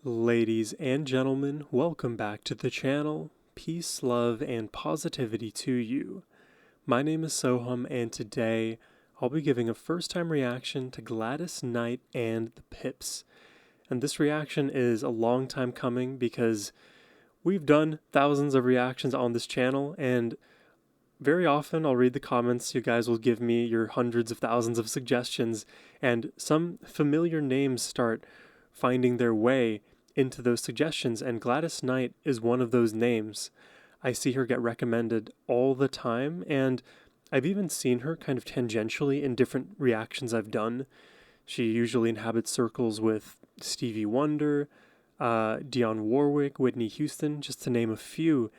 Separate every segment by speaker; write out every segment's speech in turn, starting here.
Speaker 1: Ladies and gentlemen, welcome back to the channel. Peace, love, and positivity to you. My name is Sohum, and today I'll be giving a first-time reaction to Gladys Knight and the Pips. And this reaction is a long time coming because we've done thousands of reactions on this channel, and very often I'll read the comments. You guys will give me your hundreds of thousands of suggestions, and some familiar names start finding their way into those suggestions, and Gladys Knight is one of those names. I see her get recommended all the time, and I've even seen her kind of tangentially in different reactions I've done. She usually inhabits circles with Stevie Wonder, Dionne Warwick, Whitney Houston, just to name a few.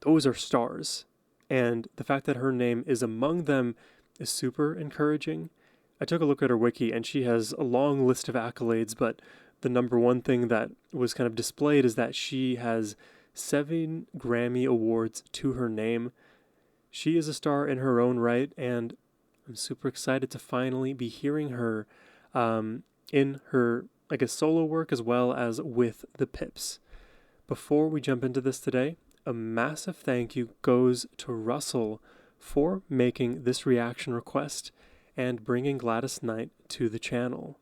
Speaker 1: Those are stars, and the fact that her name is among them is super encouraging. I took a look at her wiki, and she has a long list of accolades, but the number one thing that was kind of displayed is that she has 7 Grammy Awards to her name. She is a star in her own right, and I'm super excited to finally be hearing her in her, I guess, solo work as well as with the Pips. Before we jump into this today, a massive thank you goes to Russell for making this reaction request and bringing Gladys Knight to the channel.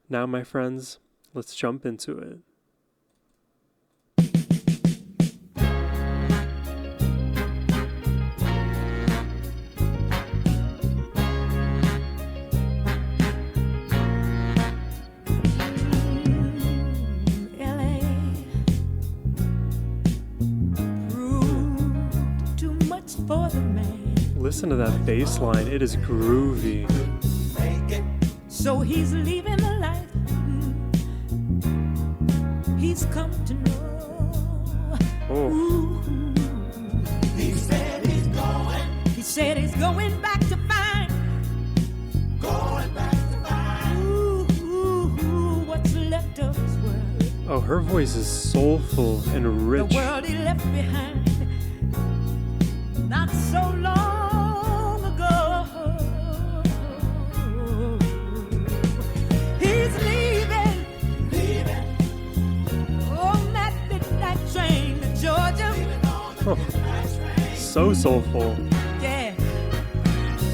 Speaker 1: Now, my friends, let's jump into it.
Speaker 2: For the man.
Speaker 1: Listen to that bass line, it is groovy.
Speaker 2: So he's leaving the life he's come to know.
Speaker 1: Oh.
Speaker 2: Ooh. He said he's going back to find. Ooh, what's left of his world.
Speaker 1: Oh, her voice is soulful and rich.
Speaker 2: The world he left behind not so long ago. He's leaving on that midnight train to Georgia.
Speaker 1: Oh, so soulful.
Speaker 2: Yeah,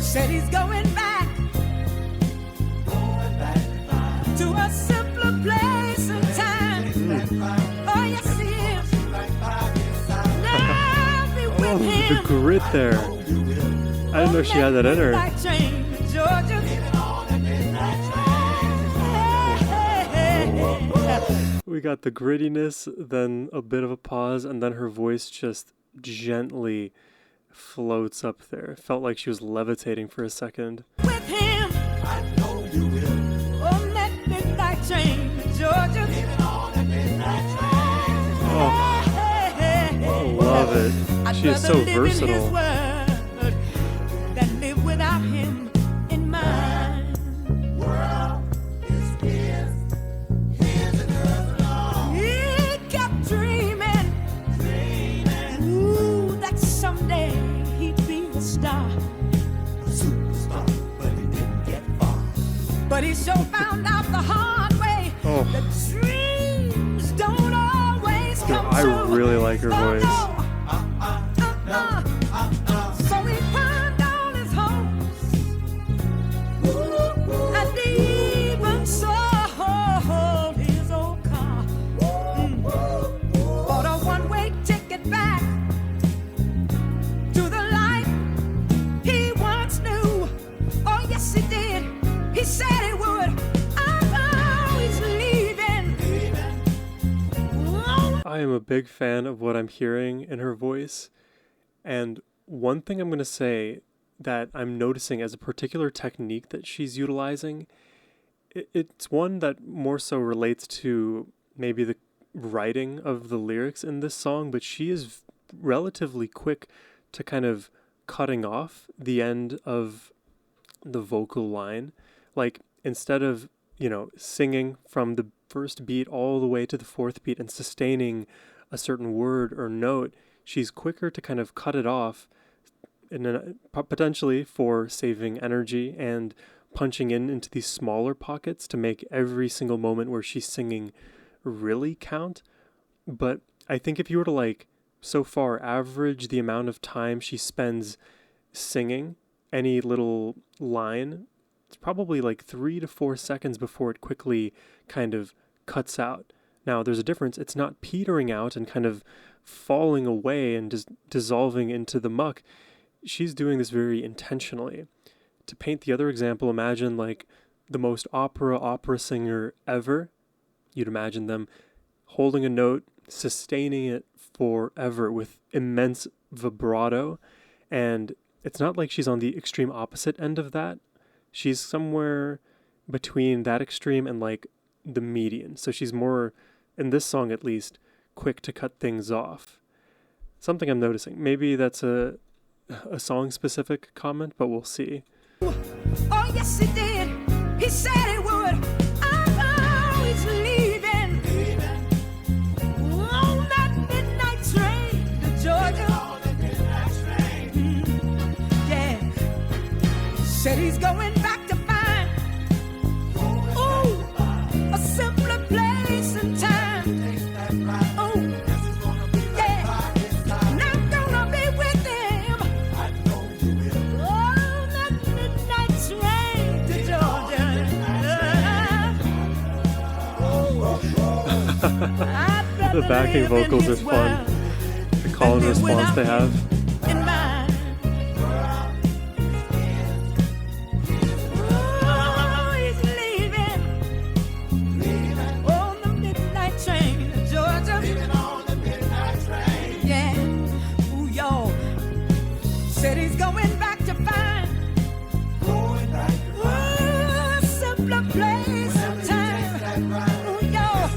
Speaker 2: said he's going back to a simpler place and time. Oh, yes, he is. Now be with
Speaker 1: Oh,
Speaker 2: him.
Speaker 1: the grit there. I didn't know she had that in her. We got the grittiness, then a bit of a pause, and then her voice just gently floats up there. It felt like she was levitating for a second.
Speaker 2: With him, I know you will. On that midnight train to Georgia.
Speaker 1: Oh, I love it. She is so versatile.
Speaker 2: Than live without him in mind. World is his and hers alone. He kept dreaming, ooh, that someday he'd be a star, superstar, but he didn't get far. But he sure found out the hard way.
Speaker 1: Oh.
Speaker 2: The dreams don't always come
Speaker 1: I
Speaker 2: true.
Speaker 1: really like her voice.
Speaker 2: So he climbed on his horse and even sold his old car. Bought a one-way ticket back to the life he once knew. Oh, yes, he did. He said he would. Oh, he's leaving.
Speaker 1: I am a big fan of what I'm hearing in her voice, and one thing I'm going to say that I'm noticing as a particular technique that she's utilizing, it's one that more so relates to maybe the writing of the lyrics in this song, but she is relatively quick to kind of cutting off the end of the vocal line. Like, instead of, singing from the first beat all the way to the fourth beat and sustaining a certain word or note, she's quicker to kind of cut it off, potentially for saving energy and punching into these smaller pockets to make every single moment where she's singing really count. But I think if you were to like so far average the amount of time she spends singing any little line, it's probably like 3 to 4 seconds before it quickly kind of cuts out. Now, there's a difference. It's not petering out and kind of falling away and just dissolving into the muck. She's doing this very intentionally. To paint the other example, imagine like the most opera singer ever. You'd imagine them holding a note, sustaining it forever with immense vibrato. And it's not like she's on the extreme opposite end of that. She's somewhere between that extreme and like the median. So she's more, in this song at least, quick to cut things off. Something I'm noticing. Maybe that's a song specific comment, but we'll see.
Speaker 2: Oh, yes, he did. He said he would. I'm always leaving. On that midnight train to Georgia. Yeah. Said he's going back to find a simpler place and time. Oh, yeah. And I'm gonna be with him. On that midnight train to Georgia.
Speaker 1: The backing vocals are fun. The call and response they have.
Speaker 2: In mind. Oh, he's leaving. On the midnight train to Georgia. Yeah. Ooh, y'all. Said he's going back to find a simpler place and time. Ooh, y'all.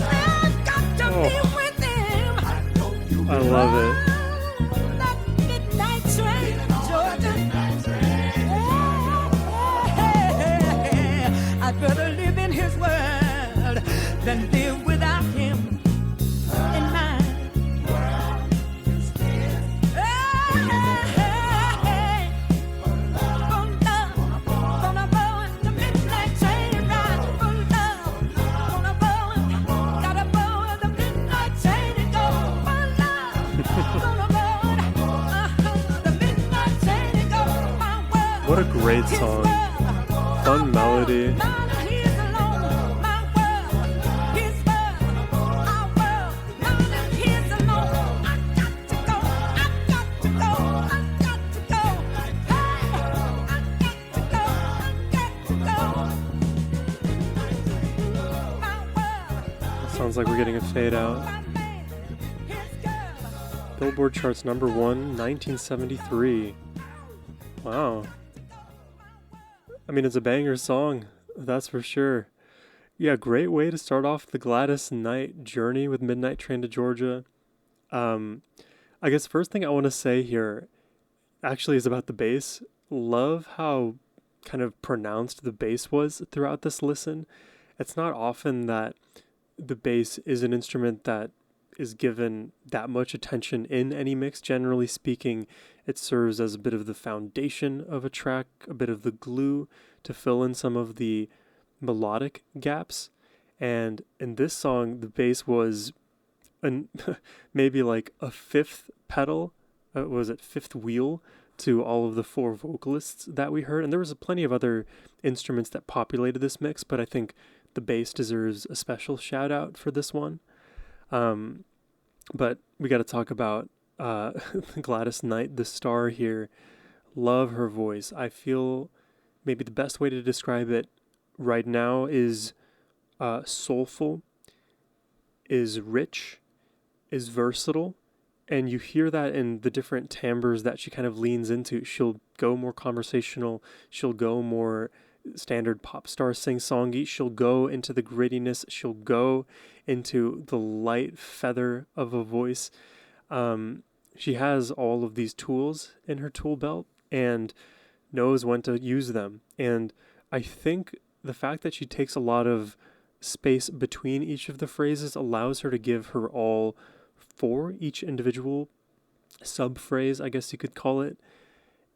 Speaker 2: I've got to be with him.
Speaker 1: I love it.
Speaker 2: On that midnight train to Georgia. I'd rather live in his world than live without him in mine. Gonna go in the midnight train ride for love. Gonna go, gotta go in the midnight train and go for love. Gonna go the midnight train and go for my world.
Speaker 1: What a great song. Fun melody. Sounds like we're getting a fade out. Billboard charts number 1, 1973. Wow. I mean, it's a banger song, that's for sure. Yeah, great way to start off the Gladys Knight journey with Midnight Train to Georgia. I guess first thing I want to say here actually is about the bass. Love how kind of pronounced the bass was throughout this listen. It's not often that the bass is an instrument that is given that much attention in any mix. Generally speaking, it serves as a bit of the foundation of a track, a bit of the glue to fill in some of the melodic gaps. And in this song, the bass was maybe like a fifth pedal, fifth wheel to all of the 4 vocalists that we heard. And there was plenty of other instruments that populated this mix, but I think the bass deserves a special shout out for this one. But we got to talk about Gladys Knight, the star here. Love her voice. I feel maybe the best way to describe it right now is soulful, is rich, is versatile. And you hear that in the different timbres that she kind of leans into. She'll go more conversational. She'll go more standard pop star sing-songy. She'll go into the grittiness. She'll go into the light feather of a voice. She has all of these tools in her tool belt and knows when to use them. And I think the fact that she takes a lot of space between each of the phrases allows her to give her all for each individual sub-phrase, I guess you could call it.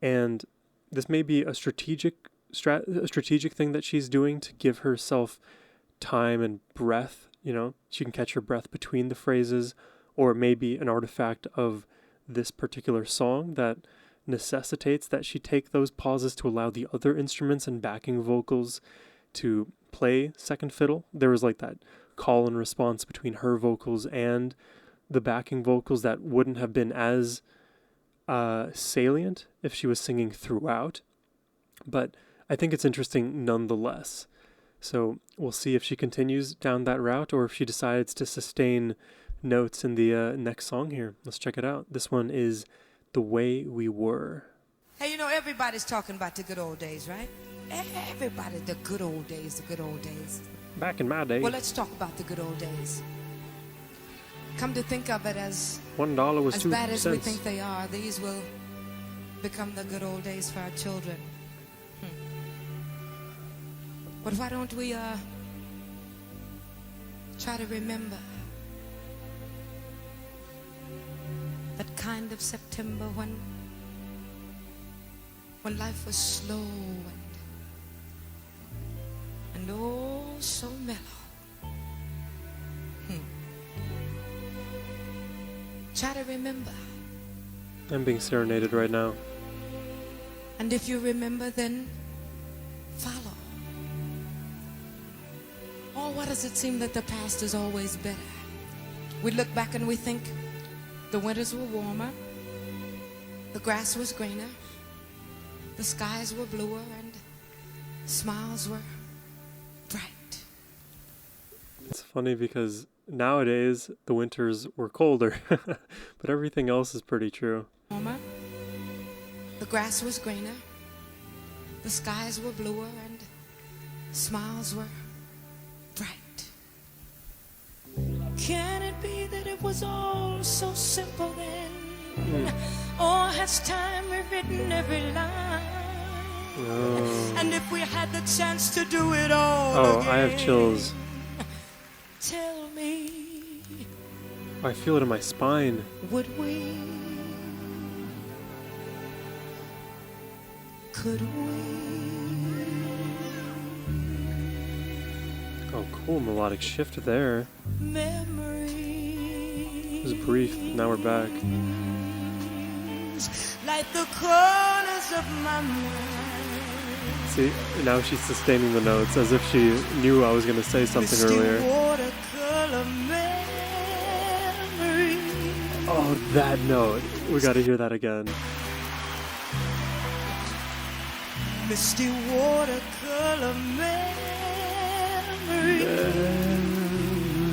Speaker 1: And this may be a strategic thing that she's doing to give herself time and breath, she can catch her breath between the phrases, or it may be an artifact of this particular song that necessitates that she take those pauses to allow the other instruments and backing vocals to play second fiddle. There was like that call and response between her vocals and the backing vocals that wouldn't have been as salient if she was singing throughout. But I think it's interesting nonetheless. So we'll see if she continues down that route or if she decides to sustain notes in the next song here. Let's check it out. This one is The Way We Were.
Speaker 2: Hey, everybody's talking about the good old days, right? Everybody, the good old days, the good old days.
Speaker 1: Back in my day.
Speaker 2: Well, let's talk about the good old days. Come to think of it, as
Speaker 1: $1 was 2
Speaker 2: bad as
Speaker 1: cents.
Speaker 2: we think they are, these will become the good old days for our children. But why don't we try to remember that kind of September when life was slow and oh so mellow. Try to remember.
Speaker 1: I'm being serenaded right now.
Speaker 2: And if you remember, then follow. Oh, why does it seem that the past is always better? We look back and we think the winters were warmer, the grass was greener, the skies were bluer, and smiles were bright.
Speaker 1: It's funny because nowadays the winters were colder, but everything else is pretty true.
Speaker 2: Warmer, the grass was greener, the skies were bluer, and smiles were bright. Can it be that it was all so simple then? Or has time rewritten every line?
Speaker 1: Oh.
Speaker 2: And if we had the chance to do it all again,
Speaker 1: I have chills.
Speaker 2: tell me,
Speaker 1: I feel it in my spine.
Speaker 2: would we? Could we?
Speaker 1: Oh, cool melodic shift there.
Speaker 2: Memories.
Speaker 1: It was brief, but now we're back.
Speaker 2: Like the corners of my mind.
Speaker 1: See, now she's sustaining the notes as if she knew I was going to say something
Speaker 2: Misty
Speaker 1: earlier.
Speaker 2: watercolor memories.
Speaker 1: Oh, that note. We got to hear that again.
Speaker 2: Misty watercolor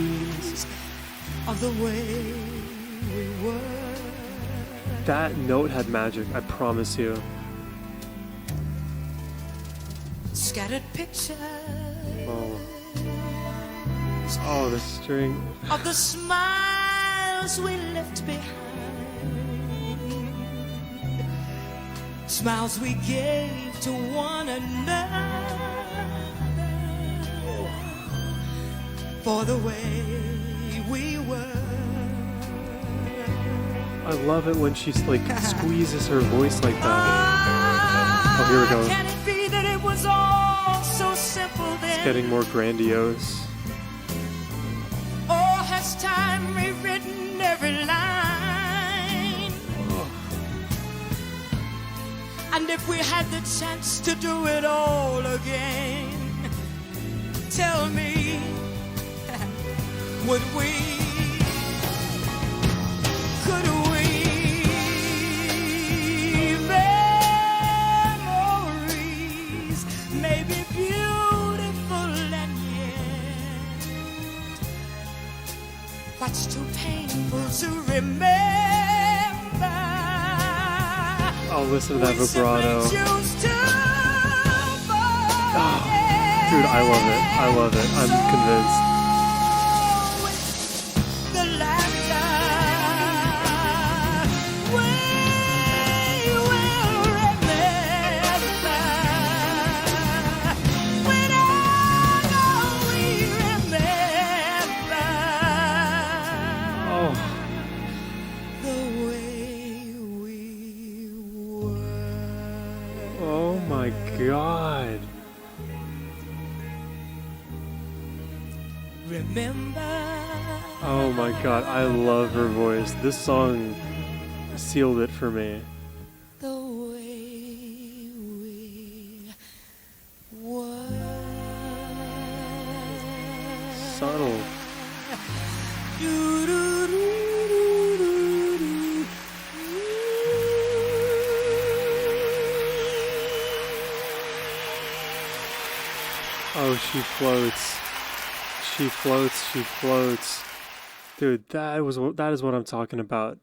Speaker 2: memories of the way we were.
Speaker 1: That note had magic, I promise you.
Speaker 2: Scattered pictures
Speaker 1: Oh, the string.
Speaker 2: of the smiles we left behind, smiles we gave to one another, for the way we were.
Speaker 1: I love it when she squeezes her voice like that. Oh, here we go.
Speaker 2: Can it be that it was all so simple then?
Speaker 1: It's getting more grandiose.
Speaker 2: Or has time rewritten every line? And if we had the chance to do it all again, tell me, would we? Could we? Memories may be beautiful and yet what's too painful to remember?
Speaker 1: Oh, listen to that vibrato.
Speaker 2: We simply choose to forget.
Speaker 1: Dude, I love it. I love it. I'm convinced.
Speaker 2: The laughter we will remember. Whenever we remember
Speaker 1: Oh,
Speaker 2: the way we were.
Speaker 1: oh my God. Oh my god, I love her voice. This song sealed it for me.
Speaker 2: The way we were.
Speaker 1: Subtle. Oh, she floats. She floats, she floats. Dude, that is what I'm talking about.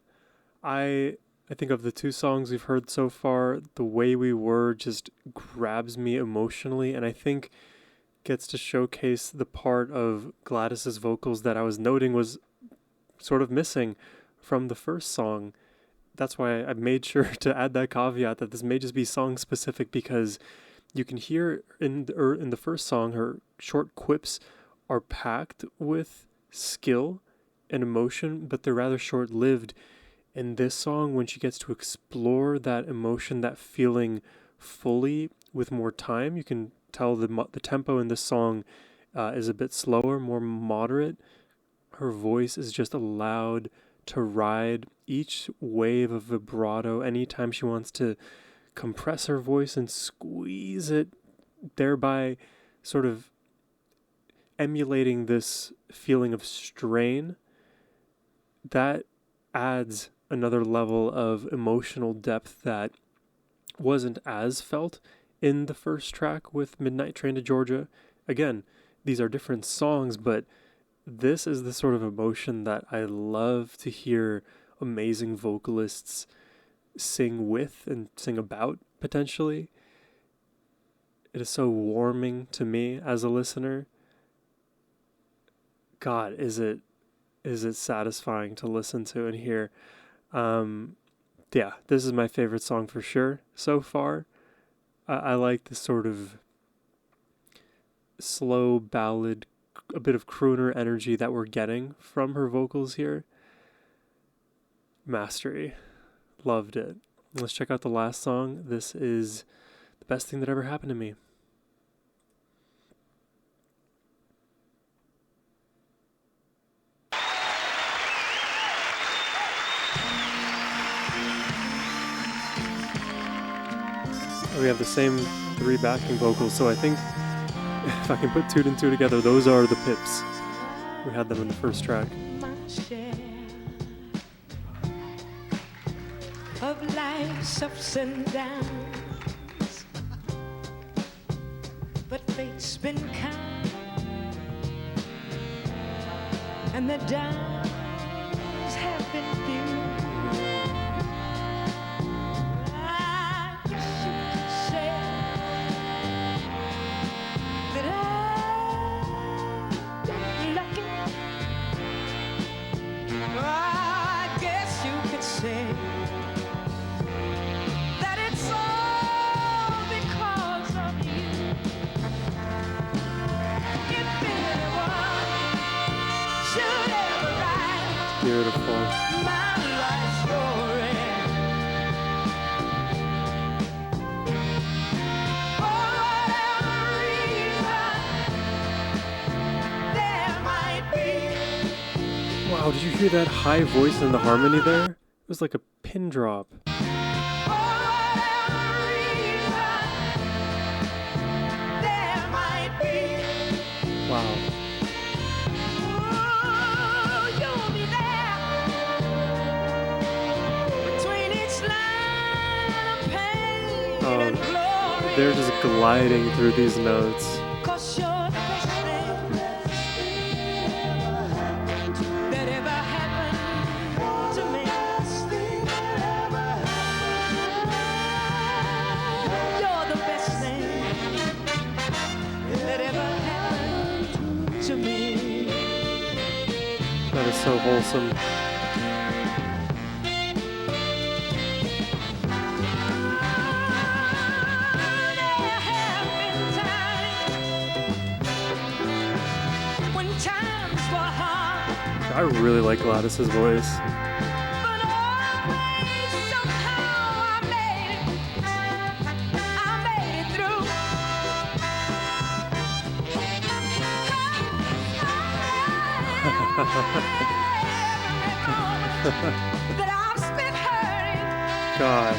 Speaker 1: I think of the two songs we've heard so far, The Way We Were just grabs me emotionally, and I think gets to showcase the part of Gladys's vocals that I was noting was sort of missing from the first song. That's why I made sure to add that caveat that this may just be song specific, because you can hear in the first song her short quips are packed with skill and emotion, but they're rather short-lived. In this song, when she gets to explore that emotion, that feeling fully with more time, you can tell the tempo in this song is a bit slower, more moderate. Her voice is just allowed to ride each wave of vibrato anytime she wants to compress her voice and squeeze it, thereby sort of emulating this feeling of strain. That adds another level of emotional depth that wasn't as felt in the first track with Midnight Train to Georgia. Again, these are different songs, but this is the sort of emotion that I love to hear amazing vocalists sing with and sing about, potentially. It is so warming to me as a listener. God, is it satisfying to listen to and hear. Yeah, this is my favorite song for sure so far. I like this sort of slow ballad, a bit of crooner energy that we're getting from her vocals here. Mastery. Loved it. Let's check out the last song. This is the best thing that ever happened to me. We have the same three backing vocals, so I think if I can put two and two together, those are the pips. We had them in the first track.
Speaker 2: Of life's ups and downs, but fate's been kind, and the downs have been few. I guess you could say that I've been lucky. I guess you could say
Speaker 1: beautiful.
Speaker 2: My life story. For whatever reason there might be.
Speaker 1: Wow, did you hear that high voice and the harmony there? It was like a pin drop.
Speaker 2: For whatever reason there might be.
Speaker 1: Wow. They're just gliding through these notes. That is so wholesome. I really like Gladys's voice.
Speaker 2: But always somehow I made it through. that I've spent hurting.
Speaker 1: God,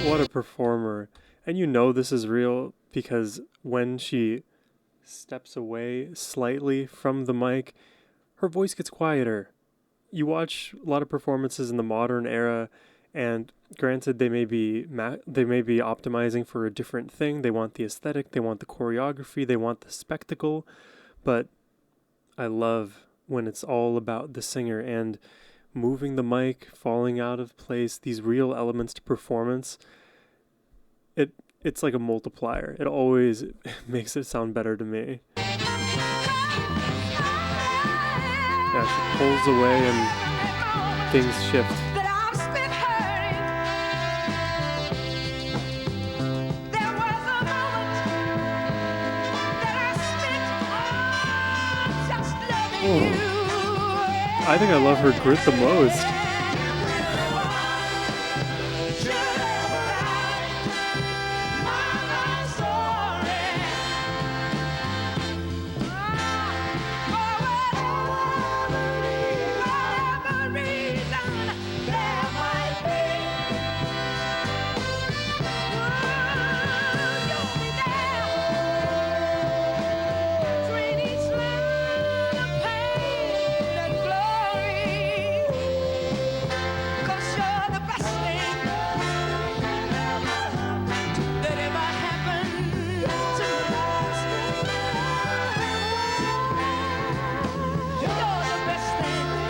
Speaker 1: what a performer. And you know this is real because when she steps away slightly from the mic, her voice gets quieter. You watch a lot of performances in the modern era, and granted, they may be optimizing for a different thing. They want the aesthetic, they want the choreography, they want the spectacle. But I love when it's all about the singer and moving the mic, falling out of place, these real elements to performance. It's like a multiplier. It always makes it sound better to me. Yeah, she pulls away and things shift.
Speaker 2: That I've spent hurting. There was a moment that I spent just loving you.
Speaker 1: I think I love her grit the most.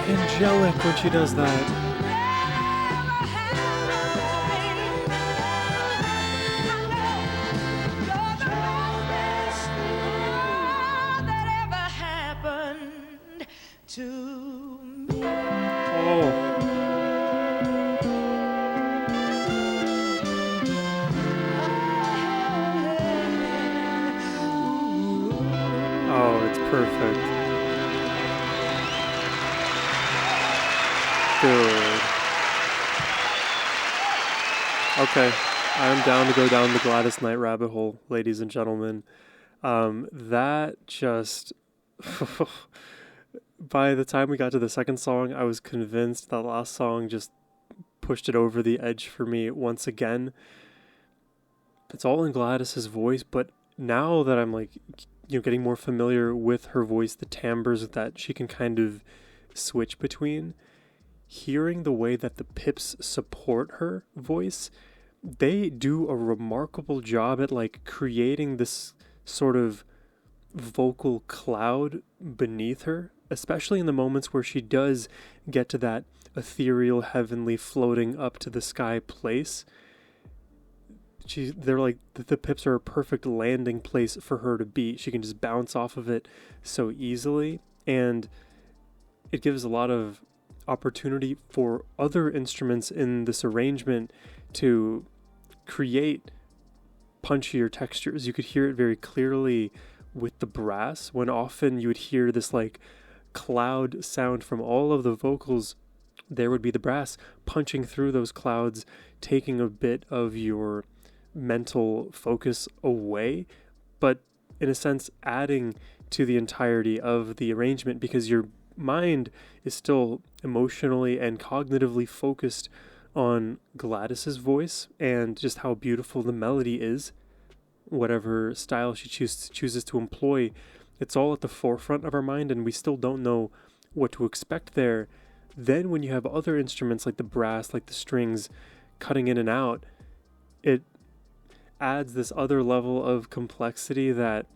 Speaker 1: Angelic when she does that. Oh, it's perfect. Dude. Okay, I'm down to go down the Gladys Knight rabbit hole, ladies and gentlemen. That just... By the time we got to the second song, I was convinced that last song just pushed it over the edge for me once again. It's all in Gladys's voice, but now that I'm getting more familiar with her voice, the timbres that she can kind of switch between, hearing the way that the Pips support her voice, they do a remarkable job at creating this sort of vocal cloud beneath her, especially in the moments where she does get to that ethereal, heavenly, floating up to the sky place. The Pips are a perfect landing place for her to be. She can just bounce off of it so easily, and it gives a lot of opportunity for other instruments in this arrangement to create punchier textures. You could hear it very clearly with the brass, when often you would hear this cloud sound from all of the vocals. There would be the brass punching through those clouds, taking a bit of your mental focus away, but in a sense adding to the entirety of the arrangement, because your mind is still emotionally and cognitively focused on Gladys's voice and just how beautiful the melody is. Whatever style she chooses to employ, it's all at the forefront of our mind, and we still don't know what to expect there. Then when you have other instruments like the brass, like the strings, cutting in and out, it adds this other level of complexity that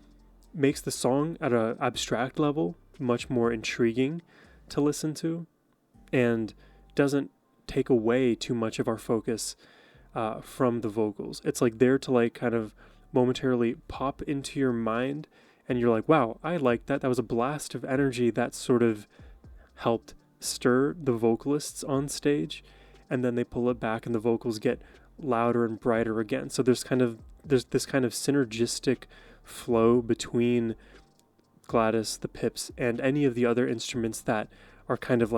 Speaker 1: makes the song at an abstract level much more intriguing to listen to, and doesn't take away too much of our focus from the vocals. It's there to kind of momentarily pop into your mind, and you're like, wow, I like that. That was a blast of energy that sort of helped stir the vocalists on stage, and then they pull it back and the vocals get louder and brighter again. So there's this kind of synergistic flow between Gladys, the Pips, and any of the other instruments that are kind of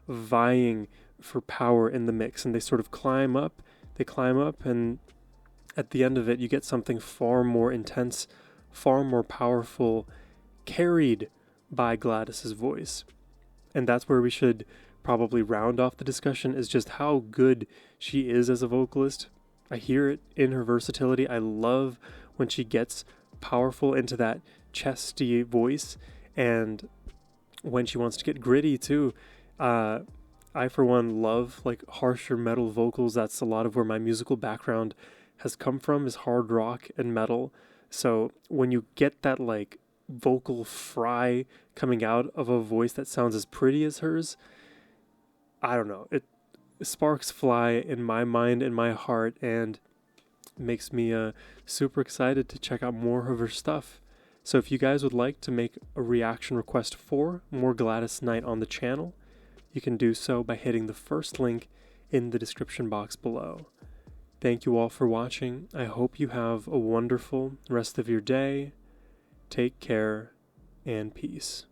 Speaker 1: vying for power in the mix, and they sort of climb up, and at the end of it you get something far more intense, far more powerful, carried by Gladys's voice. And that's where we should probably round off the discussion, is just how good she is as a vocalist. I hear it in her versatility. I love when she gets powerful into that chesty voice, and when she wants to get gritty too. I, for one, love like harsher metal vocals. That's a lot of where my musical background has come from, is hard rock and metal. So when you get that like vocal fry coming out of a voice that sounds as pretty as hers, I don't know, it sparks fly in my mind and my heart, and makes me super excited to check out more of her stuff. So if you guys would like to make a reaction request for more Gladys Knight on the channel, you can do so by hitting the first link in the description box below. Thank you all for watching. I hope you have a wonderful rest of your day. Take care and peace.